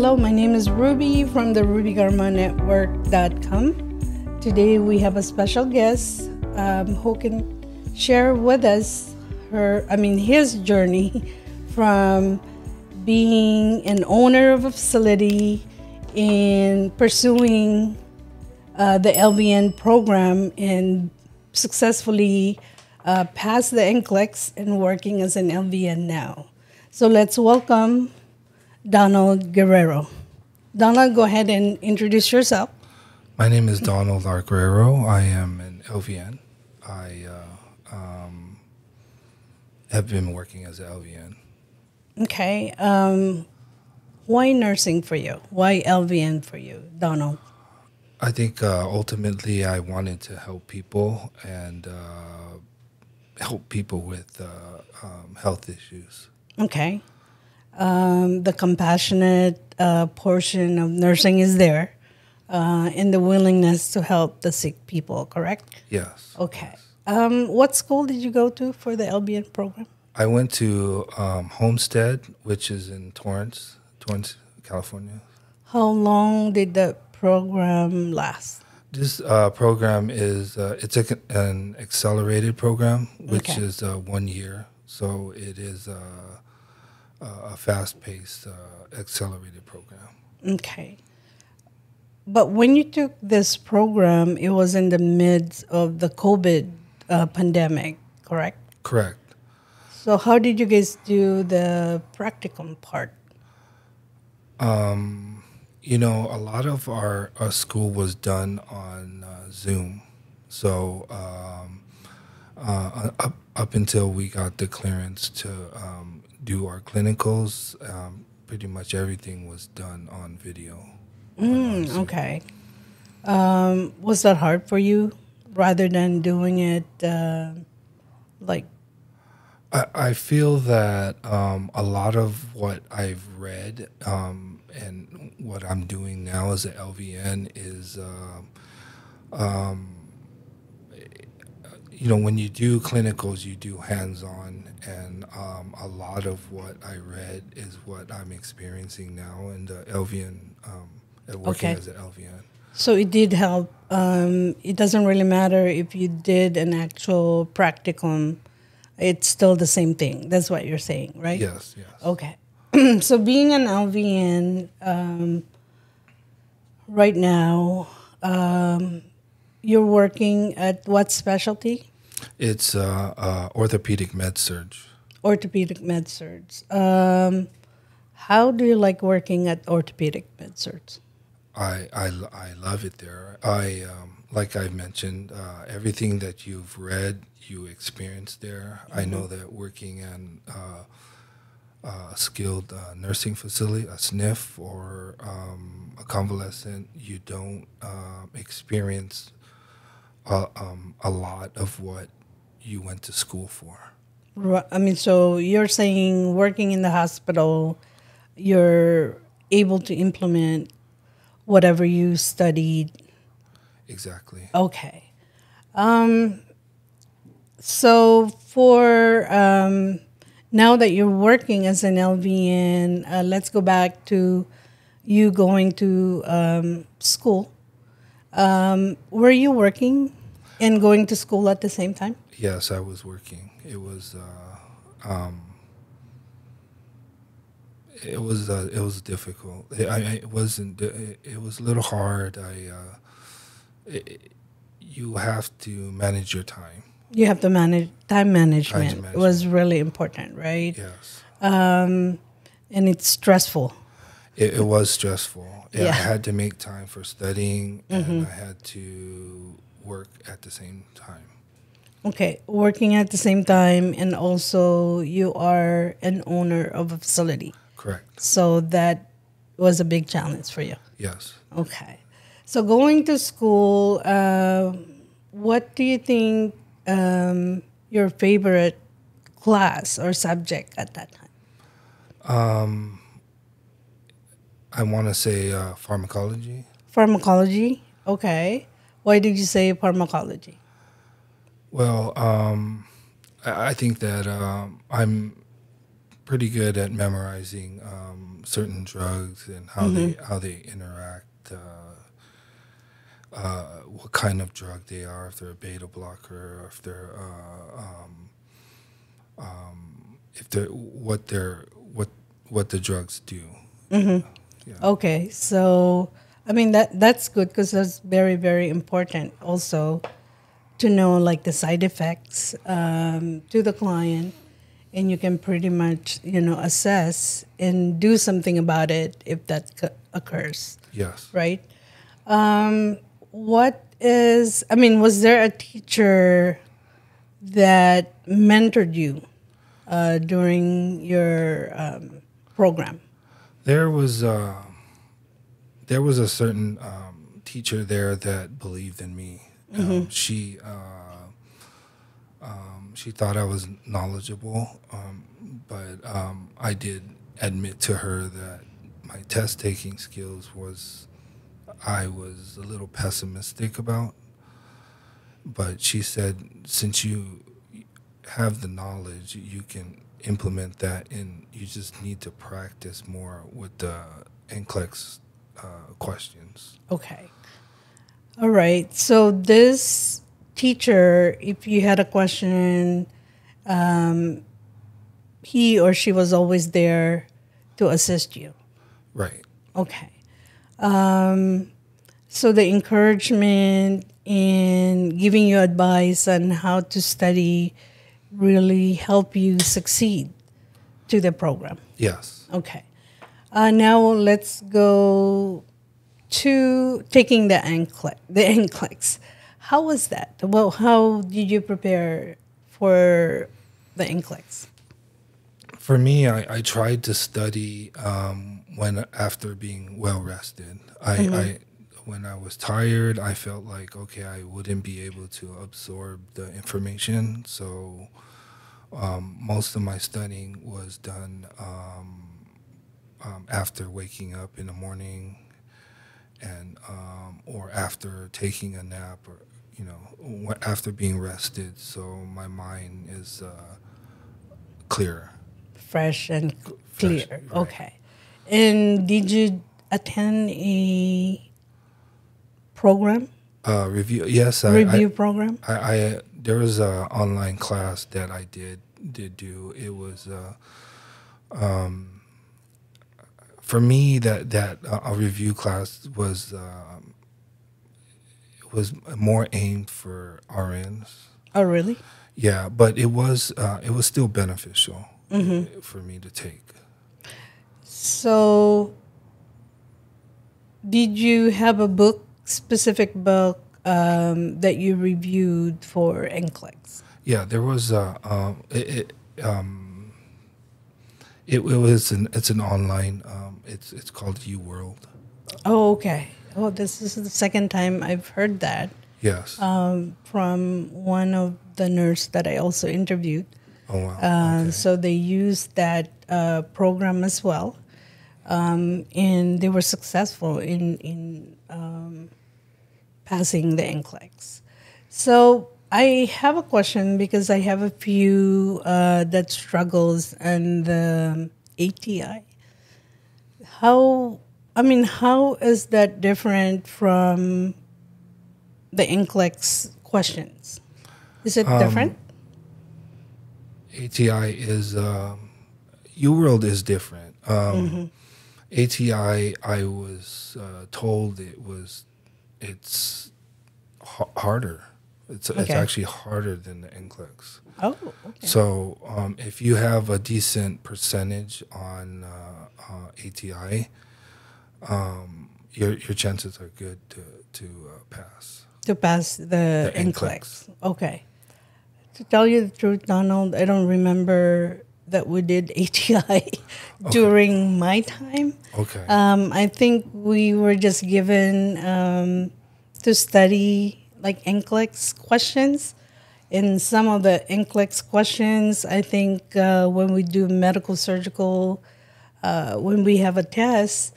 Hello, my name is Ruby from the RubyGarmaNetwork.com. Today we have a special guest who can share with us his journey from being an owner of a facility in pursuing the LVN program and successfully passed the NCLEX and working as an LVN now. So let's welcome Donald Guerrero. Donald, go ahead and introduce yourself. My name is Donald Guerrero. I am an LVN. I have been working as an LVN. Okay. Why nursing for you? Why LVN for you, Donald? I think ultimately I wanted to help people and help people with health issues. Okay. The compassionate portion of nursing is there, and the willingness to help the sick people, correct? Yes. Okay. What school did you go to for the LVN program? I went to Homestead, which is in Torrance, California. How long did the program last? This program is it's an accelerated program, which is 1 year. So it is a fast-paced, accelerated program. Okay. But when you took this program, it was in the midst of the COVID pandemic, correct? Correct. So how did you guys do the practicum part? A lot of our school was done on Zoom. So up until we got the clearance to do our clinicals, pretty much everything was done on video. Okay. Was that hard for you rather than doing it I feel that a lot of what I've read and what I'm doing now as an LVN is, when you do clinicals, you do hands-on, and a lot of what I read is what I'm experiencing now in the LVN, working as an LVN. So it did help. It doesn't really matter if you did an actual practicum. It's still the same thing. That's what you're saying, right? Yes. Okay. So being an LVN right now, you're working at what specialty? It's orthopedic med-surg. Orthopedic med-surg. How do you like working at orthopedic med-surg? I love it there. Like I mentioned, everything that you've read, you experienced there. Mm-hmm. I know that working in a skilled nursing facility, a SNF, or a convalescent, you don't experience a lot of what you went to school for. So you're saying working in the hospital, you're able to implement whatever you studied. Exactly. Okay. So for now that you're working as an LVN, let's go back to you going to school. Were you working and going to school at the same time? Yes, I was working. It was difficult. It wasn't. It was a little hard. You have to manage your time. You have to manage time management. It was really important, right? Yes. And it's stressful. It was stressful. Yeah. I had to make time for studying, and I had to work at the same time. Okay, working at the same time, and also you are an owner of a facility. Correct. So that was a big challenge for you. Yes. Okay. So going to school, what do you think your favorite class or subject at that time? I want to say pharmacology. Pharmacology? Okay. Why did you say pharmacology? Well, I think that pretty good at memorizing certain drugs and how they interact. What kind of drug they are, if they're a beta blocker, or if they're what the drugs do. Mm-hmm. Yeah. Okay, so I mean that's good because that's very very important also to know like the side effects to the client, and you can pretty much assess and do something about it if that occurs. Yes. Right. Was there a teacher that mentored you during your program? There was a certain teacher there that believed in me. She thought I was knowledgeable, but I did admit to her that my test taking skills I was a little pessimistic about. But she said, since you have the knowledge, you can implement that, and you just need to practice more with the NCLEX questions. Okay. All right. So this teacher, if you had a question, he or she was always there to assist you. Right. Okay. So the encouragement and giving you advice on how to study really help you succeed to the program. Yes. Okay. Now let's go to taking the NCLEX. How was that? Well, how did you prepare for the NCLEX? For me, I tried to study after being well rested. When I was tired, I felt like, okay, I wouldn't be able to absorb the information. So most of my studying was done after waking up in the morning, and or after taking a nap, or after being rested. So my mind is clearer, Fresh and clear. Right. Okay. And did you attend a program? Review. Yes, Review program? I there was a online class that I did do. It was for me that a review class was more aimed for RNs. Oh, really? Yeah, but it was still beneficial for me to take. So, did you have a specific book that you reviewed for NCLEX? Yeah, there was it's an online it's called UWorld. Oh, okay. Oh, this is the second time I've heard that Yes. from one of the nurse that I also interviewed. Oh wow. Okay. So they used that program as well, and they were successful in passing the NCLEX. So I have a question because I have a few that struggles and the ATI. How is that different from the NCLEX questions? Is it different? ATI is UWorld is different. ATI, I was told it's harder. It's actually harder than the NCLEX. Oh, okay. So if you have a decent percentage on ATI, your chances are good to pass. To pass the NCLEX. NCLEX. Okay. To tell you the truth, Donald, I don't remember that we did ATI during my time. Okay. I think we were just given to study like NCLEX questions. In some of the NCLEX questions, I think when we do medical surgical, when we have a test,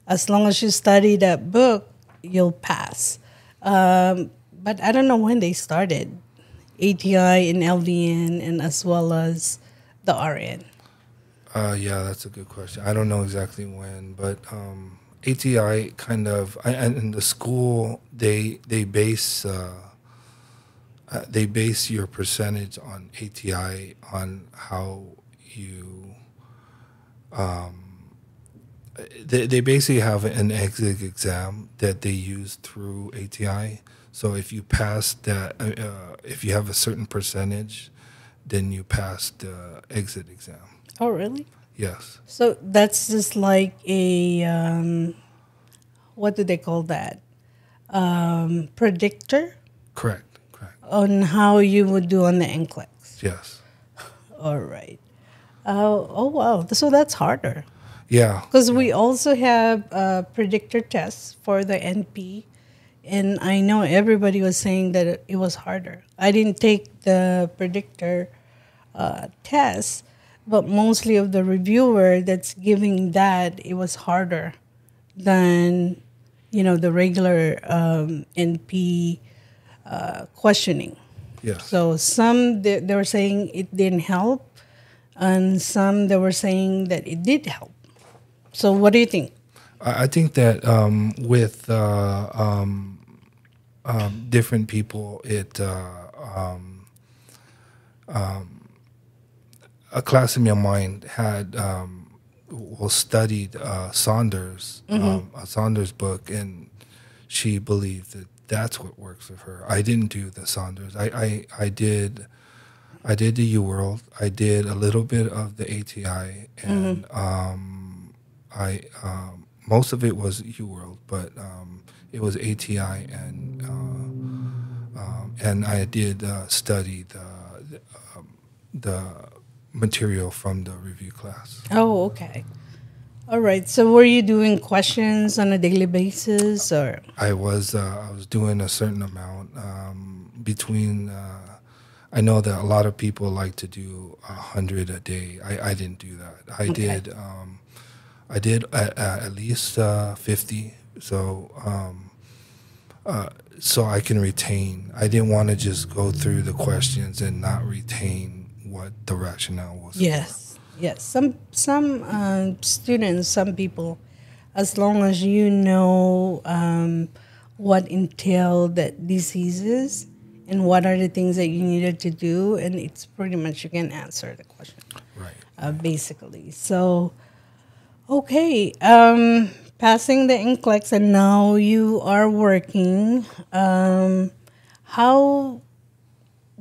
as long as you study that book, you'll pass. But I don't know when they started ATI and LVN, and as well as the RN. Yeah, that's a good question. I don't know exactly when, but ATI kind of, and in the school they base your percentage on ATI on how you they basically have an exit exam that they use through ATI. So if you pass that, if you have a certain percentage, then you pass the exit exam. Oh, really? Yes. So that's just like a what do they call that? Predictor Correct. Correct. on how you would do on the NCLEX. Yes. All right. Oh wow. So that's harder Yeah. because Yeah. we also have predictor tests for the NP, and I know everybody was saying that it was harder. I didn't take the predictor test, but mostly of the reviewer that's giving that it was harder than the regular NP questioning. Yes. So some they were saying it didn't help, and some they were saying that it did help. So what do you think? I think that with different people, a classmate of mine had studied Saunders, a Saunders book, and she believed that that's what works with her. I didn't do the Saunders. I did the UWorld. I did a little bit of the ATI, and I most of it was UWorld, but it was ATI, and I did study the material from the review class. Oh, okay. All right. So were you doing questions on a daily basis, or? I was doing a certain amount between. I know that a lot of people like to do 100 a day. I didn't do that. I did at least 50. So I can retain. I didn't want to just go through the questions and not retain what the rationale was. Yes, yes. Some students, some people, as long as you know what entail that diseases and what are the things that you needed to do, and it's pretty much you can answer the question. Right. Basically. So, okay. Passing the NCLEX, and now you are working. How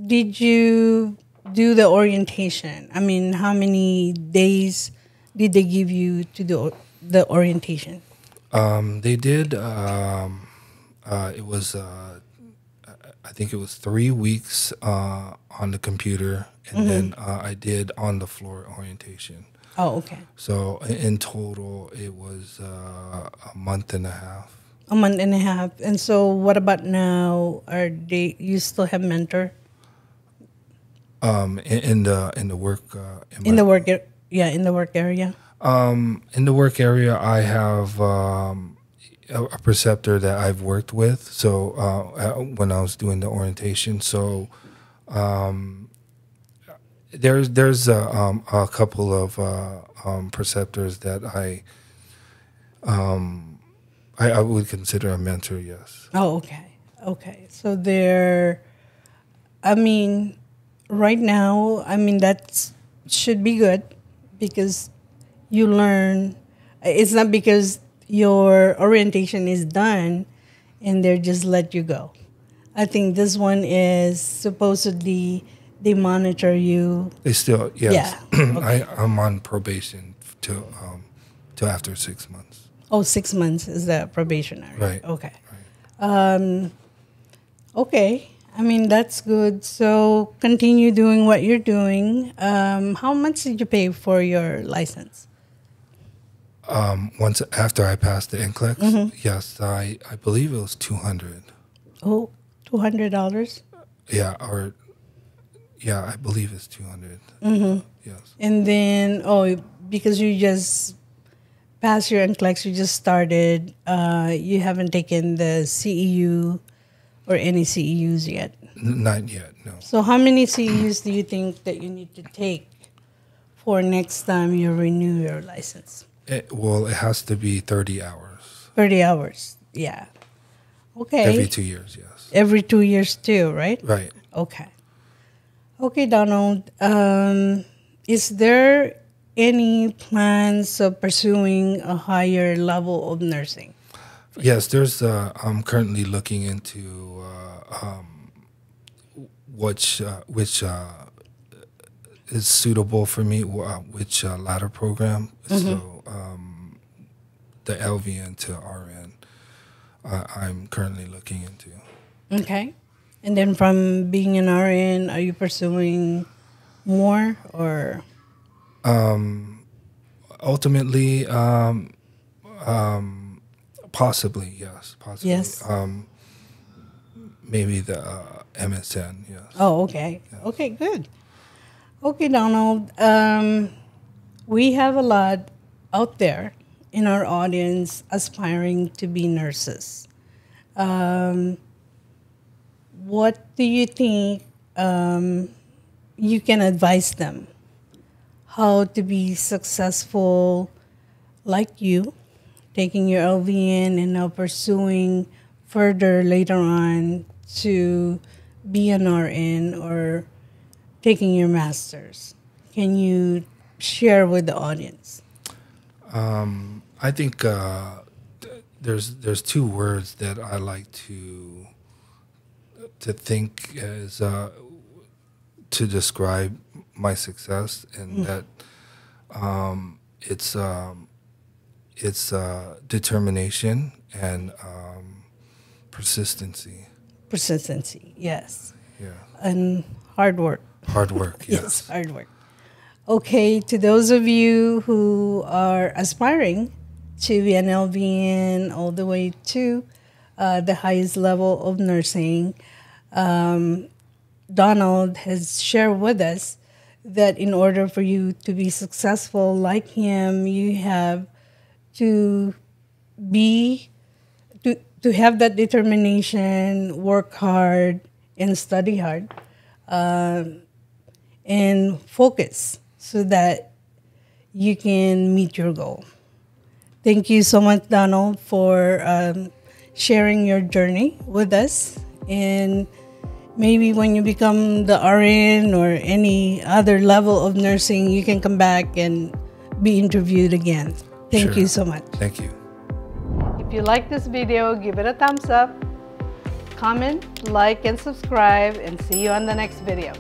did you do the orientation? I mean, how many days did they give you to do the orientation? They did. It was. I think it was 3 weeks on the computer, and then I did on the floor orientation. Oh, okay. So in total, it was a month and a half. A month and a half. And so, what about now? You still have mentor In the work in the work? Yeah, in the work area. in the work area, I have a preceptor that I've worked with. So when I was doing the orientation, so there's a couple of preceptors that I would consider a mentor. Yes. Oh, okay. Okay. So I mean, right now, I mean, that should be good because you learn. It's not because your orientation is done and they just let you go. I think this one is supposedly they monitor you. They still, yes. Yeah. Okay. I'm on probation till after 6 months. Oh, 6 months is the probationary. Right. Okay. Right. Okay. I mean, that's good. So continue doing what you're doing. How much did you pay for your license? Once after I passed the NCLEX, yes, I believe it was $200. Oh, $200? Yeah, I believe it's 200. Yes. And then, because you just passed your NCLEX, you just started, you haven't taken the CEU or any CEUs yet? Not yet, no. So how many CEUs do you think that you need to take for next time you renew your license? Well, it has to be 30 hours. 30 hours, yeah. Okay. Every 2 years, yes. Every 2 years too, right? Right. Okay. Okay, Donald. Is there any plans of pursuing a higher level of nursing? Yes, I'm currently looking into which is suitable for me, which ladder program. So the LVN to RN, I'm currently looking into. Okay. And then from being an RN, are you pursuing more or? Ultimately, possibly, yes. Possibly. Yes. Maybe the MSN, yes. Oh, okay. Yes. Okay, good. Okay, Donald. We have a lot out there in our audience aspiring to be nurses. What do you think you can advise them how to be successful like you, taking your LVN and now pursuing further later on to be an RN or taking your master's? Can you share with the audience? I think there's two words that I like to think as to describe my success, and that it's determination and persistency. Persistency, yes. Yeah. And hard work. Hard work, yes. Yes, hard work. Okay, to those of you who are aspiring to be an LVN all the way to the highest level of nursing, Donald has shared with us that in order for you to be successful like him, you have to have that determination, work hard, and study hard, and focus so that you can meet your goal. Thank you so much, Donald, for sharing your journey with us. And maybe when you become the RN or any other level of nursing, you can come back and be interviewed again. Thank you so much. Thank you. If you like this video, give it a thumbs up, comment, like, and subscribe, and see you on the next video.